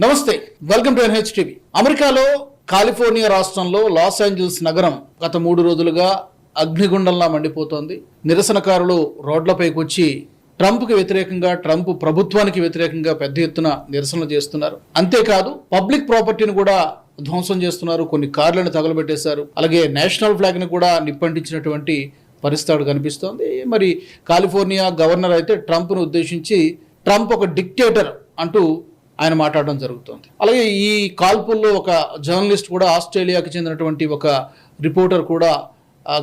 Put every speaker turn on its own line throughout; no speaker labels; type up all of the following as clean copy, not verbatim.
నమస్తే, welcome to NH TV. అమెరికాలో California రాష్ట్రంలో లాస్ ఏంజల్స్ నగరం గత 3 రోజులుగా అగ్నిగుండంలా మండిపోతోంది. నిరసనకారులు రోడ్లపైకి వచ్చి ట్రంప్కి వ్యతిరేకంగా, ట్రంప్ ప్రభుత్వానికి వ్యతిరేకంగా పెద్ద ఎత్తున నిరసనలు చేస్తున్నారు. అంతేకాదు పబ్లిక్ ప్రాపర్టీని కూడా ధ్వంసం చేస్తున్నారు. కొన్ని కార్లను తగలబెట్టేశారు. అలాగే నేషనల్ ఫ్లాగ్ని కూడా నిప్పంటించినటువంటి పరిస్థితి కనిపిస్తోంది. మరి కాలిఫోర్నియా గవర్నర్ అయితే ట్రంప్ను ఉద్దేశించి ట్రంప్ ఒక డిక్టేటర్ అంటూ ఆయన మాట్లాడడం జరుగుతుంది. అలాగే ఈ కాల్పుల్లో ఒక జర్నలిస్ట్ కూడా, ఆస్ట్రేలియాకి చెందినటువంటి ఒక రిపోర్టర్ కూడా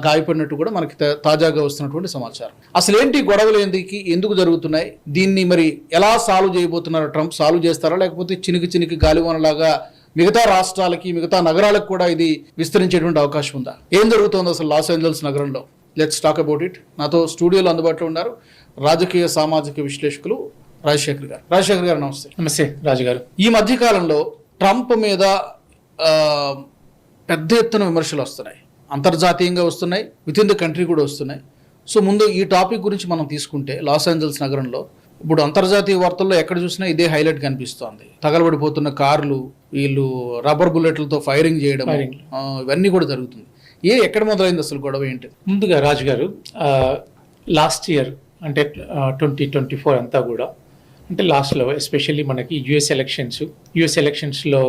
గాయపడినట్టు కూడా మనకి తాజాగా వస్తున్నటువంటి సమాచారం. అసలు ఏంటి గొడవలు, ఎందుకు జరుగుతున్నాయి, దీన్ని మరి ఎలా సాల్వ్ చేయబోతున్నారు? ట్రంప్ సాల్వ్ చేస్తారా, లేకపోతే చినికి గాలివానలాగా మిగతా రాష్ట్రాలకి, మిగతా నగరాలకు కూడా ఇది విస్తరించేటువంటి అవకాశం ఉందా? ఏం జరుగుతుంది అసలు లాస్ ఏంజల్స్ నగరంలో? Let's talk about it. నాతో స్టూడియోలో అందుబాటులో ఉన్నారు రాజకీయ సామాజిక విశ్లేషకులు రాజశేఖర్ గారు. నమస్తే.
నమస్తే రాజు గారు.
ఈ మధ్యకాలంలో ట్రంప్ మీద పెద్ద ఎత్తున విమర్శలు వస్తున్నాయి, అంతర్జాతీయంగా వస్తున్నాయి, విత్ ఇన్ ద కంట్రీ కూడా వస్తున్నాయి. సో ముందు ఈ టాపిక్ గురించి మనం తీసుకుంటే, లాస్ ఏంజల్స్ నగరంలో ఇప్పుడు అంతర్జాతీయ వార్తల్లో ఎక్కడ చూసినా ఇదే హైలైట్ కనిపిస్తోంది. తగలబడిపోతున్న కార్లు, వీళ్ళు రబ్బర్ బుల్లెట్లతో ఫైరింగ్ చేయడం, ఇవన్నీ కూడా జరుగుతుంది. ఎక్కడ మొదలైంది అసలు గొడవ ఏంటి?
ముందుగా రాజు గారు, లాస్ట్ ఇయర్ అంటే 2024 అంతా కూడా, అంటే లాస్ట్లో ఎస్పెషల్లీ మనకి యుఎస్ ఎలక్షన్స్లో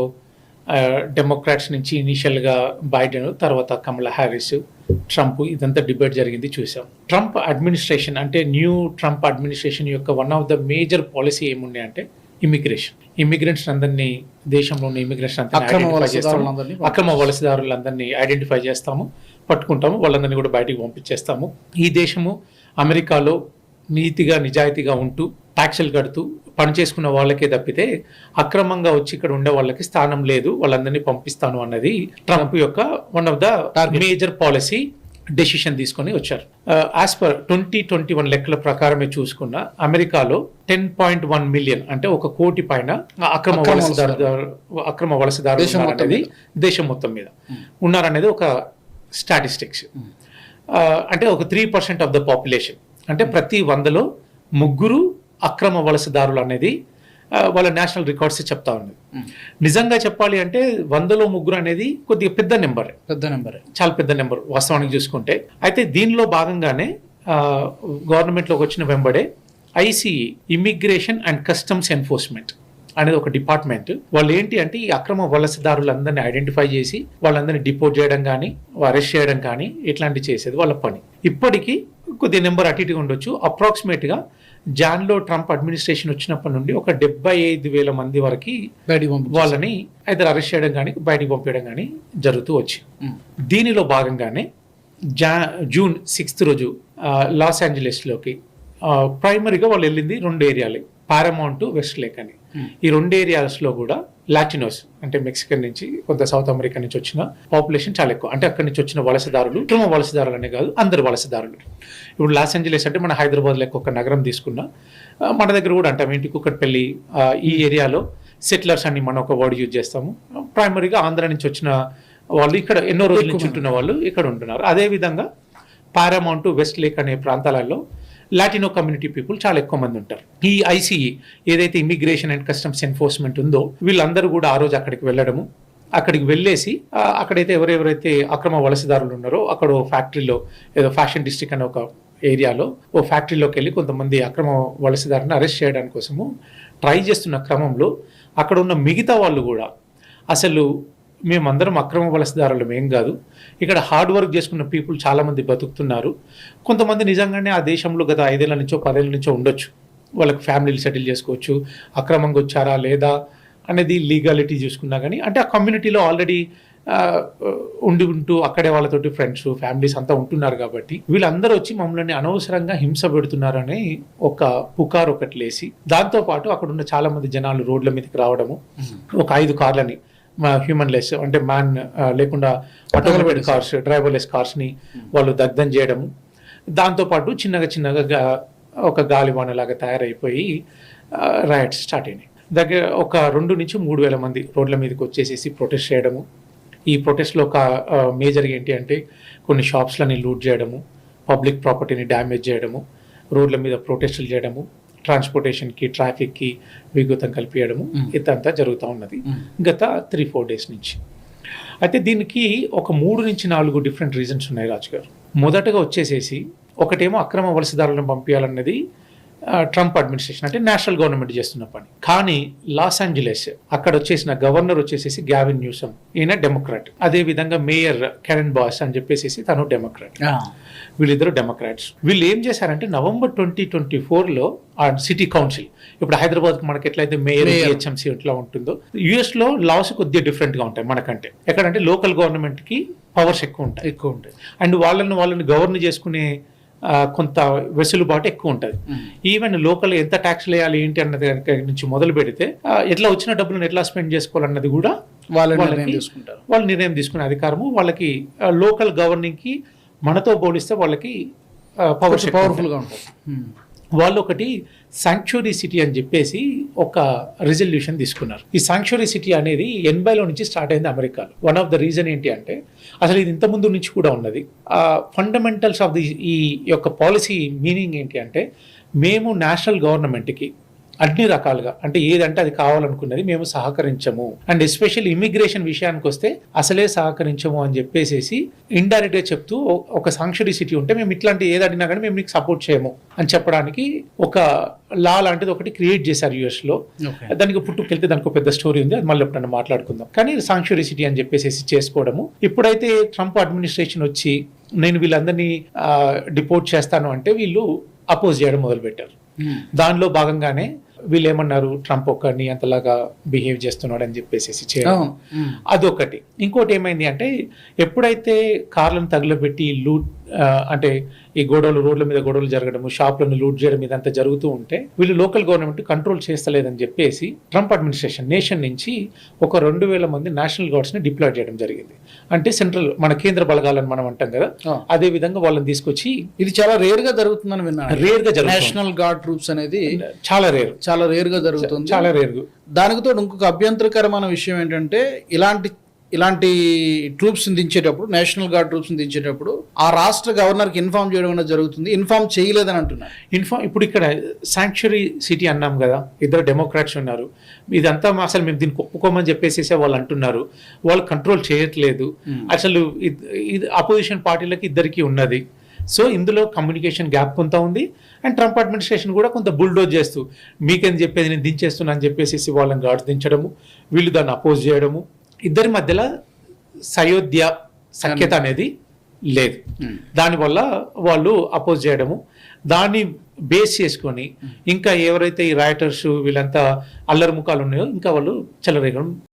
డెమోక్రాట్స్ నుంచి ఇనీషియల్గా బైడెన్, తర్వాత కమలా హ్యారిస్, ట్రంప్, ఇదంతా డిబేట్ జరిగింది చూసాం. ట్రంప్ అడ్మినిస్ట్రేషన్ అంటే న్యూ ట్రంప్ అడ్మినిస్ట్రేషన్ యొక్క one of the major policy ఏమున్నాయి అంటే ఇమిగ్రెంట్స్ అందరినీ, దేశంలోని ఇమిగ్రెంట్స్ అక్రమ వలసదారులందరినీ ఐడెంటిఫై చేస్తాము, పట్టుకుంటాము, వాళ్ళందరినీ కూడా బయటికి పంపించేస్తాము. ఈ దేశము అమెరికాలో నీతిగా నిజాయితీగా ఉంటూ ట్యాక్సులు కడుతూ పనిచేసుకున్న వాళ్ళకే తప్పితే అక్రమంగా వచ్చి ఇక్కడ ఉండే వాళ్ళకి స్థానం లేదు, వాళ్ళందరినీ పంపిస్తాను అన్నది ట్రంప్ యొక్క one of the major policy decision తీసుకొని వచ్చారు. యాజ్ పర్ 2021 లెక్కల ప్రకారమే చూసుకున్న అమెరికాలో 10.1 మిలియన్ అంటే 1 కోటి పైన అక్రమ వలసదారులు ఉన్నారనేది దేశం మొత్తం మీద ఉన్నారనేది ఒక స్టాటిస్టిక్స్. అంటే ఒక 3% ఆఫ్ ద పాపులేషన్, అంటే ప్రతి 100లో 3 అక్రమ వలసదారులు అనేది వాళ్ళ నేషనల్ రికార్డ్స్ చెప్తా ఉన్నది. నిజంగా చెప్పాలి అంటే 100లో 3 అనేది కొద్దిగా పెద్ద నెంబర్, చాలా పెద్ద నెంబర్ వాస్తవానికి చూసుకుంటే. అయితే దీనిలో భాగంగానే గవర్నమెంట్లోకి వచ్చిన వెంబడే ICE, immigration and customs enforcement అనేది ఒక డిపార్ట్మెంట్. వాళ్ళు ఏంటి అంటే ఈ అక్రమ వలసదారులందరినీ ఐడెంటిఫై చేసి వాళ్ళందరినీ డిపోర్ట్ చేయడం కానీ, అరెస్ట్ చేయడం కానీ, ఇట్లాంటివి చేసేది వాళ్ళ పని. ఇప్పటికీ కొద్ది నెంబర్ అటు ఇటుగా ఉండొచ్చు. అప్రాక్సిమేట్గా జాన్లో ట్రంప్ అడ్మినిస్ట్రేషన్ వచ్చినప్పటి నుండి ఒక 75,000 మంది వరకు వాళ్ళని అయితే అరెస్ట్ చేయడం కానీ, బయటికి పంపించడం కానీ జరుగుతూ వచ్చింది. దీనిలో భాగంగానే జూన్ 6 రోజు లాస్ ఏంజలస్లోకి ప్రైమరీగా వాళ్ళు వెళ్ళింది 2 ఏరియాలు, పారామౌంట్, వెస్ట్ లేక్ అని. ఈ 2 ఏరియాస్లో కూడా లాటినోస్ అంటే మెక్సికన్ నుంచి, కొంత సౌత్ అమెరికా నుంచి వచ్చిన పాపులేషన్ చాలా ఎక్కువ. అంటే అక్కడి నుంచి వచ్చిన వలసదారులు, కుటుంబ వలసదారులు అనే కాదు, అందరు వలసదారులు. ఇప్పుడు లాస్ ఏంజలస్ అంటే మన హైదరాబాద్ లెక్క ఒక నగరం తీసుకున్నా, మన దగ్గర కూడా అంటాం ఏంటి, కుక్కట్పల్లి, ఈ ఏరియాలో సెటిలర్స్ అని మనం ఒక వర్డ్ యూజ్ చేస్తాము. ప్రైమరీగా ఆంధ్ర నుంచి వచ్చిన వాళ్ళు, ఇక్కడ ఎన్నో రోజుల నుంచి ఉంటున్న వాళ్ళు ఇక్కడ ఉంటున్నారు. అదేవిధంగా పారామౌంట్, వెస్ట్ లేక్ అనే ప్రాంతాలలో లాటినో కమ్యూనిటీ పీపుల్ చాలా ఎక్కువ మంది ఉంటారు. ఈ ఐసీఈ ఏదైతే ఇమిగ్రేషన్ అండ్ కస్టమ్స్ ఎన్ఫోర్స్మెంట్ ఉందో, వీళ్ళందరూ కూడా ఆ రోజు అక్కడికి వెళ్ళడము, అక్కడికి వెళ్ళేసి అక్కడైతే ఎవరెవరైతే అక్రమ వలసదారులు ఉన్నారో అక్కడ ఫ్యాక్టరీలో, ఏదో ఫ్యాషన్ డిస్ట్రిక్ట్ అనే ఒక ఏరియాలో ఫ్యాక్టరీలోకి వెళ్ళి కొంతమంది అక్రమ వలసదారుని అరెస్ట్ చేయడానికి కోసము ట్రై చేస్తున్న క్రమంలో అక్కడ ఉన్న మిగతా వాళ్ళు కూడా, అసలు మేమందరం అక్రమ వలసదారులు ఏం కాదు, ఇక్కడ హార్డ్ వర్క్ చేసుకున్న పీపుల్ చాలామంది బతుకుతున్నారు, కొంతమంది నిజంగానే ఆ దేశంలో గత 5 ఏళ్ల నుంచో 10 ఏళ్ల నుంచో ఉండొచ్చు, వాళ్ళకి ఫ్యామిలీలు సెటిల్ చేసుకోవచ్చు, అక్రమంగా వచ్చారా లేదా అనేది లీగాలిటీ చూసుకున్నా కానీ, అంటే ఆ కమ్యూనిటీలో ఆల్రెడీ ఉంటూ అక్కడే వాళ్ళతోటి ఫ్రెండ్స్, ఫ్యామిలీస్ అంతా ఉంటున్నారు కాబట్టి వీళ్ళందరూ వచ్చి మమ్మల్ని అనవసరంగా హింస పెడుతున్నారని ఒక పుకారు ఒకటి లేసి, దాంతోపాటు అక్కడ ఉన్న చాలా మంది జనాలు రోడ్ల మీదకి రావడము, ఒక 5 కార్లని హ్యూమన్ లెస్ అంటే మ్యాన్ లేకుండా ఆటోమేటెడ్ కార్స్, డ్రైవర్లెస్ కార్స్ని వాళ్ళు దగ్ధం చేయడము, దాంతోపాటు చిన్నగా ఒక గాలివానలాగా తయారైపోయి రైట్స్ స్టార్ట్ అయినాయి. దగ్గర ఒక 2 నుంచి 3 వేల మంది రోడ్ల మీదకి వచ్చేసేసి ప్రొటెస్ట్ చేయడము. ఈ ప్రొటెస్ట్లో ఒక మేజర్గా ఏంటి అంటే కొన్ని షాప్స్లని లూట్ చేయడము, పబ్లిక్ ప్రాపర్టీని డ్యామేజ్ చేయడము, రోడ్ల మీద ప్రొటెస్టులు చేయడము, ట్రాన్స్పోర్టేషన్కి ట్రాఫిక్కి విఘాతం కల్పించడము ఇదంతా జరుగుతూ ఉన్నది గత 3-4 డేస్ నుంచి. అయితే దీనికి ఒక 3 నుంచి 4 డిఫరెంట్ రీజన్స్ ఉన్నాయి రాజు గారు. మొదటగా వచ్చేసేసి ఒకటేమో అక్రమ వలసదారులను పంపించాలన్నది ట్రంప్ అడ్మినిస్ట్రేషన్ అంటే నేషనల్ గవర్నమెంట్ చేస్తున్న పని. కానీ లాస్ ఏంజలస్ అక్కడ వచ్చేసిన గవర్నర్ వచ్చేసేసి గ్యావిన్ న్యూసమ్, ఈయన డెమోక్రాట్. అదే విధంగా మేయర్ కెరెన్ బాస్ అని చెప్పేసి తను డెమోక్రాట్. వీళ్ళిద్దరు డెమోక్రాట్స్. వీళ్ళు ఏం చేశారంటే November 2024లో ఆ సిటీ కౌన్సిల్, ఇప్పుడు హైదరాబాద్కి మనకి ఎట్లయితే మేయర్ హెచ్ఎంసీ ఎట్లా ఉంటుందో యుఎస్ లో లాస్ కొద్దిగా డిఫరెంట్ గా ఉంటాయి మనకంటే. ఎక్కడంటే లోకల్ గవర్నమెంట్ కి పవర్స్ ఎక్కువ ఉంటాయి అండ్ వాళ్ళని గవర్న్ చేసుకునే కొంత వెసులుబాటు ఎక్కువ ఉంటుంది. ఈవెన్ లోకల్ ఎంత ట్యాక్స్ వేయాలి ఏంటి అన్నది నుంచి మొదలు పెడితే ఎట్లా వచ్చిన డబ్బులను ఎట్లా స్పెండ్ చేసుకోవాలన్నది కూడా వాళ్ళు నిర్ణయం తీసుకునే అధికారము వాళ్ళకి. లోకల్ గవర్నింగ్ కి మనతో పోలిస్తే వాళ్ళకి పవర్ఫుల్ గా ఉంటుంది. వాళ్ళు ఒకటి శాంక్చురీ సిటీ అని చెప్పేసి ఒక రిజల్యూషన్ తీసుకున్నారు. ఈ శాంక్చురీ సిటీ అనేది 80లో నుంచి స్టార్ట్ అయింది అమెరికాలో. వన్ ఆఫ్ ద రీజన్ ఏంటి అంటే అసలు ఇది ఇంతకుముందు నుంచి కూడా ఉన్నది. ఫండమెంటల్స్ ఆఫ్ ది ఈ యొక్క పాలసీ మీనింగ్ ఏంటి అంటే మేము నేషనల్ గవర్నమెంట్కి అన్ని రకాలుగా అంటే ఏదంటే అది కావాలనుకున్నది మేము సహకరించము అండ్ ఎస్పెషల్లీ ఇమిగ్రేషన్ విషయానికి వస్తే అసలే సహకరించము అని చెప్పేసి ఇండైరెక్ట్ గా చెప్తూ ఒక సాంక్చురీ సిటీ ఉంటే మేము ఇట్లాంటి ఏది అడిగినా కానీ మేము నీకు సపోర్ట్ చేయము అని చెప్పడానికి ఒక లా లాంటిది ఒకటి క్రియేట్ చేశారు యుఎస్ లో. దానికి పుట్టుకెళ్తే దానికి ఒక పెద్ద స్టోరీ ఉంది, అది మళ్ళీ ఎప్పుడన్నా మాట్లాడుకుందాం. కానీ సాంక్చురీ సిటీ అని చెప్పేసి చేసుకోవడము. ఇప్పుడైతే ట్రంప్ అడ్మినిస్ట్రేషన్ వచ్చి నేను వీళ్ళందరినీ డిపోర్ట్ చేస్తాను అంటే వీళ్ళు అపోజ్ చేయడం మొదలుపెట్టారు. దానిలో భాగంగానే వీళ్ళు ఏమన్నారు, ట్రంప్ ఒక్కడిని అంతలాగా బిహేవ్ చేస్తున్నాడు అని చెప్పేసి చేయడం అదొకటి. ఇంకోటి ఏమైంది అంటే ఎప్పుడైతే కార్లను తగులబెట్టి లూట్ అంటే ఈ రోడ్ల మీద గొడవలు జరగడము, షాప్లను లూట్ చేయడం ఇదంతా జరుగుతూ ఉంటే వీళ్ళు లోకల్ గవర్నమెంట్ కంట్రోల్ చేస్తలేదని చెప్పేసి ట్రంప్ అడ్మినిస్ట్రేషన్ నేషన్ నుంచి ఒక 2000 మంది నేషనల్ గార్డ్స్ ని డిప్లాయ్ చేయడం జరిగింది. అంటే సెంట్రల్ మన కేంద్ర బలగాలని మనం అంటాం కదా, అదే విధంగా వాళ్ళని తీసుకొచ్చి. ఇది చాలా రేర్ గా జరుగుతుందని విన్నాను. రేర్ గా జరుగుతుంది. నేషనల్ గార్డ్ ట్రూప్స్ అనేది చాలా రేర్ గా జరుగుతుంది. చాలా రేర్. దానితో ఇంకొక అభ్యంతరకరమైన విషయం ఏంటంటే ఇలాంటి ట్రూప్స్ దించేటప్పుడు, నేషనల్ గార్డ్ ట్రూప్స్ దించేటప్పుడు ఆ రాష్ట్ర గవర్నర్కి ఇన్ఫార్మ్ చేయడం అనేది జరుగుతుంది. ఇన్ఫార్మ్ చేయలేదని అంటున్నారు. ఇప్పుడు ఇక్కడ శాంక్చురీ సిటీ అన్నాం కదా, ఇద్దరు డెమోక్రాట్స్ ఉన్నారు. ఇదంతా అసలు మేము దీనికి ఒప్పుకోమని చెప్పేసి వాళ్ళు అంటున్నారు. వాళ్ళు కంట్రోల్ చేయట్లేదు. అసలు ఇది అపోజిషన్ పార్టీలకి ఇద్దరికి ఉన్నది. సో ఇందులో కమ్యూనికేషన్ గ్యాప్ కొంత ఉంది అండ్ ట్రంప్ అడ్మినిస్ట్రేషన్ కూడా కొంత బుల్డోజ్ చేస్తూ మీకేం చెప్పేది నేను దించేస్తున్నా అని చెప్పేసి వాళ్ళని గార్డ్స్ దించడము, వీళ్ళు దాన్ని అపోజ్ చేయడము. ఇద్దరి మధ్యలో సఖ్యత అనేది లేదు. దానివల్ల వాళ్ళు అపోజ్ చేయడము, దాన్ని బేస్ చేసుకొని ఇంకా ఎవరైతే ఈ రైటర్స్ వీళ్ళంతా అల్లరి ముఖాలు ఉన్నాయో ఇంకా వాళ్ళు చెలరేగడం